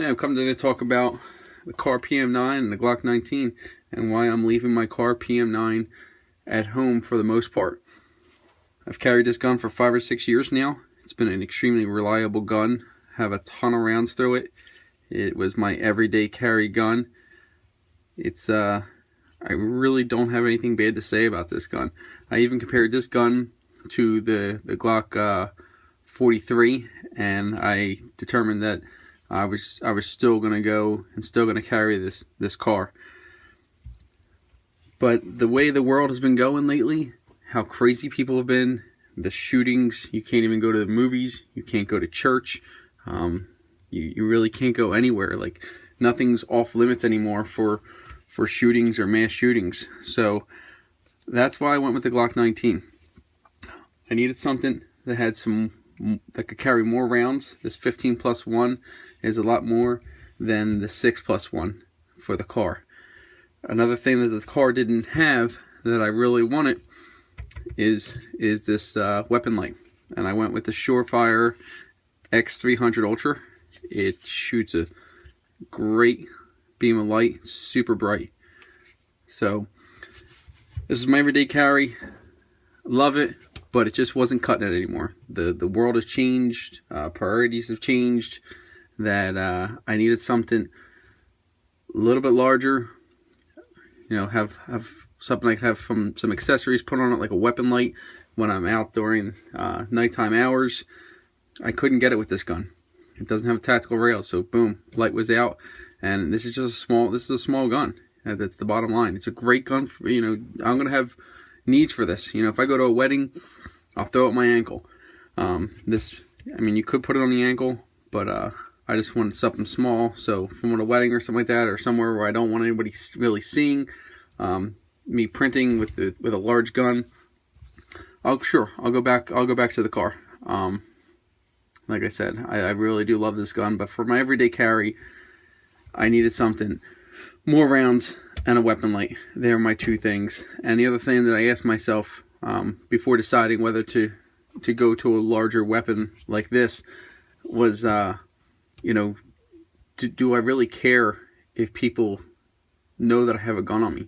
Yeah, I've come today to talk about the Kahr PM9 and the Glock 19 and why I'm leaving my Kahr PM9 at home for the most part. I've carried this gun for 5 or 6 years now. It's been an extremely reliable gun. Have a ton of rounds through it. It was my everyday carry gun. I really don't have anything bad to say about this gun. I even compared this gun to the Glock 43, and I determined that I was still gonna go and still gonna carry this Kahr. But the way the world has been going lately, how crazy people have been, the shootings, you can't even go to the movies, you can't go to church, you really can't go anywhere. Like, nothing's off limits anymore for shootings or mass shootings. So that's why I went with the Glock 19. I needed something that had that could carry more rounds. This 15+1 is a lot more than the 6+1 for the Kahr. Another thing that the Kahr didn't have that I really wanted is this weapon light, and I went with the Surefire X300 Ultra. It shoots a great beam of light. It's super bright. So this is my everyday carry. Love it, but it just wasn't cutting it anymore. The world has changed, priorities have changed, that I needed something a little bit larger, you know, have something I could have some accessories put on it, like a weapon light when I'm out during nighttime hours. I couldn't get it with this gun. It doesn't have a tactical rail, so boom, light was out. And this is just a small gun. That's the bottom line. It's a great gun for, you know, I'm gonna have needs for this. You know, if I go to a wedding, I'll throw it my ankle. I mean, you could put it on the ankle, but I just wanted something small. So from a wedding or something like that, or somewhere where I don't want anybody really seeing me printing with a large gun, I'll go back to the Kahr. Like I said, I really do love this gun, but for my everyday carry, I needed something more rounds and a weapon light. They're my two things. And the other thing that I asked myself before deciding whether to go to a larger weapon like this was, you know, do I really care if people know that I have a gun on me?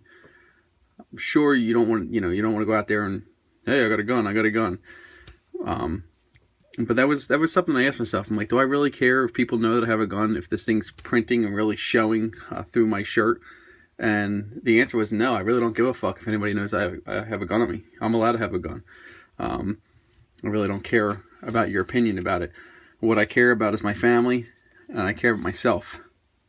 I'm sure you don't want to go out there and, hey, I got a gun. But that was something I asked myself. I'm like, do I really care if people know that I have a gun, if this thing's printing and really showing through my shirt? And the answer was no. I really don't give a fuck if anybody knows I have a gun on me. I'm allowed to have a gun. I really don't care about your opinion about it. What I care about is my family, and I care about myself.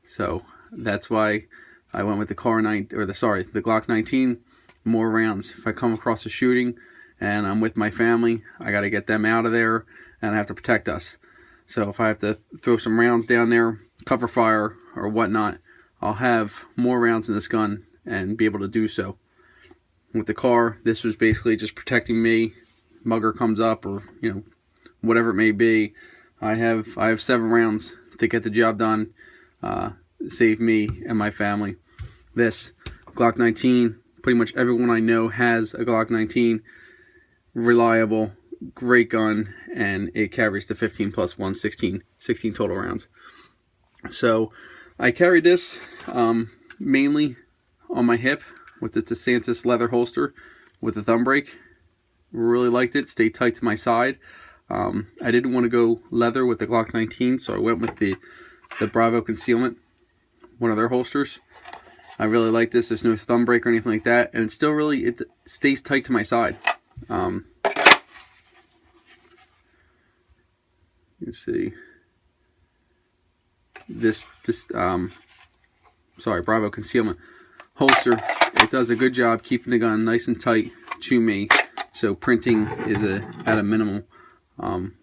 So that's why I went with the the Glock 19. More rounds. If I come across a shooting and I'm with my family, I got to get them out of there, and I have to protect us. So if I have to throw some rounds down there, cover fire or whatnot, I'll have more rounds in this gun and be able to do so. With the Kahr, this was basically just protecting me. Mugger comes up, or you know, whatever it may be, I have 7 rounds to get the job done, save me and my family. This Glock 19, pretty much everyone I know has a Glock 19. Reliable, great gun, and it carries the 15+1, 16 total rounds. So I carried this mainly on my hip with the DeSantis leather holster with the thumb brake. Really liked it. Stayed tight to my side. I didn't want to go leather with the Glock 19, so I went with the Bravo Concealment, one of their holsters. I really like this. There's no thumb brake or anything like that, and it stays tight to my side. You can see this Bravo Concealment holster. It does a good job keeping the gun nice and tight to me, so printing is at a minimum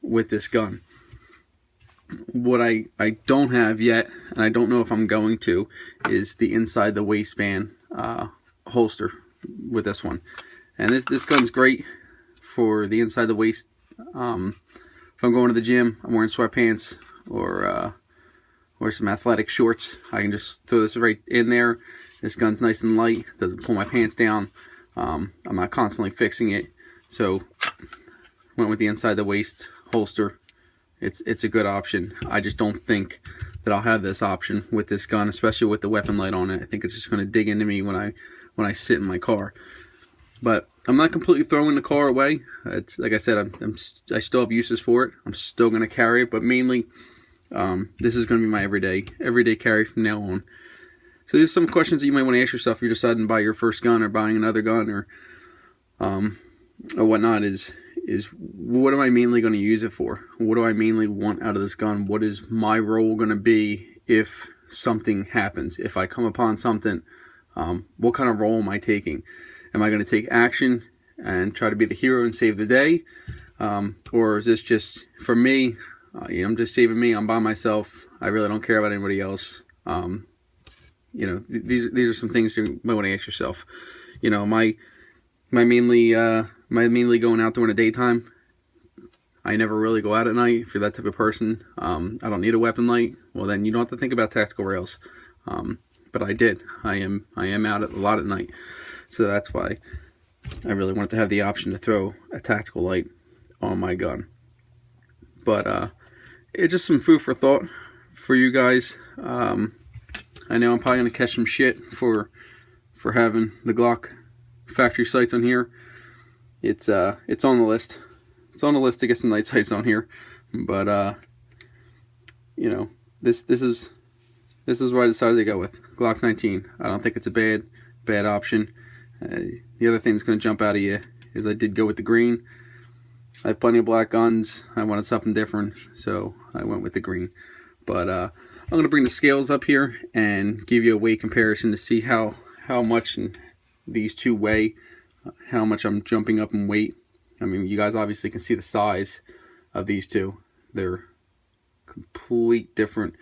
with this gun. What I don't have yet, and I don't know if I'm going to, is the inside the waistband holster with this one. And this gun's great for the inside the waist. If I'm going to the gym, I'm wearing sweatpants or some athletic shorts, I can just throw this right in there. This gun's nice and light, doesn't pull my pants down. I'm not constantly fixing it, so went with the inside the waist holster. It's a good option. I just don't think that I'll have this option with this gun, especially with the weapon light on it. I think it's just going to dig into me when I sit in my car. But I'm not completely throwing the car away. It's like I said, I still have uses for it. I'm still going to carry it, but mainly this is going to be my everyday carry from now on. So there's some questions that you might want to ask yourself if you're deciding to buy your first gun or buying another gun or whatnot. Is what am I mainly going to use it for? What do I mainly want out of this gun? What is my role going to be if something happens? If I come upon something, what kind of role am I taking? Am I going to take action and try to be the hero and save the day? Or is this just, for me, I'm just saving me, I'm by myself, I really don't care about anybody else. You know, these are some things you might want to ask yourself. You know, am I mainly going out during the daytime? I never really go out at night. If you're that type of person, I don't need a weapon light. Well, then you don't have to think about tactical rails. But I did. I am out a lot at night. So that's why I really wanted to have the option to throw a tactical light on my gun. But it's just some food for thought for you guys. I know I'm probably going to catch some shit for having the Glock factory sights on here. It's on the list. It's on the list to get some night sights on here. But you know, this is what I decided to go with. Glock 19. I don't think it's a bad option. The other thing that's going to jump out of you is I did go with the green. I have plenty of black guns. I wanted something different, so I went with the green. But I'm going to bring the scales up here and give you a weight comparison to see how much these two weigh, how much I'm jumping up in weight. I mean, you guys obviously can see the size of these two. They're complete different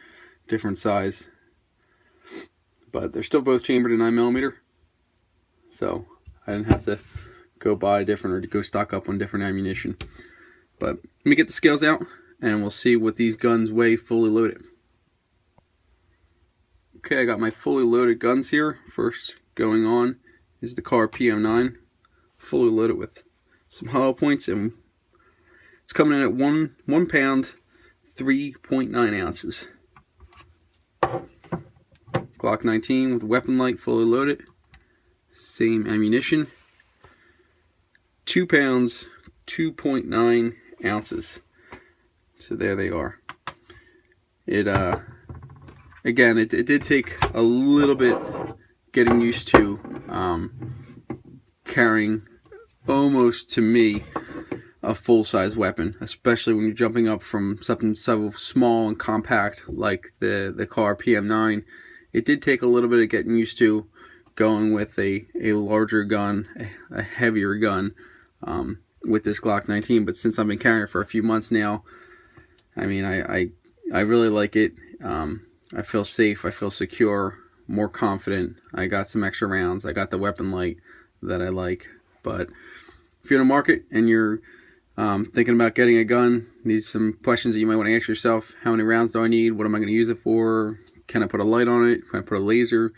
size, but they're still both chambered in 9mm. So I didn't have to go buy different or to go stock up on different ammunition. But let me get the scales out and we'll see what these guns weigh fully loaded. Okay, I got my fully loaded guns here. First going on is the Kahr PM, fully loaded with some hollow points, and it's coming in at 1 pound 3.9 ounces. Glock 19 with weapon light, fully loaded. Same ammunition. 2 pounds 2.9 ounces. So there they are. It again, it did take a little bit getting used to carrying, almost to me, a full-size weapon, especially when you're jumping up from something so small and compact like the Kahr PM. It did take a little bit of getting used to going with a larger gun, a heavier gun, with this Glock 19. But since I've been carrying it for a few months now, I mean, I really like it. I feel safe, I feel secure, more confident. I got some extra rounds, I got the weapon light that I like. But if you're in the market and you're thinking about getting a gun, these are some questions that you might want to ask yourself. How many rounds do I need? What am I going to use it for? Can I put a light on it? Can I put a laser?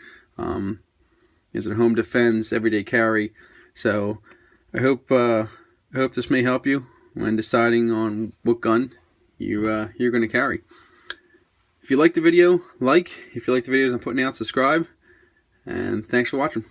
Is it home defense, everyday carry? So I hope this may help you when deciding on what gun you're going to carry. If you like the video, like. If you like the videos I'm putting out, subscribe. And thanks for watching.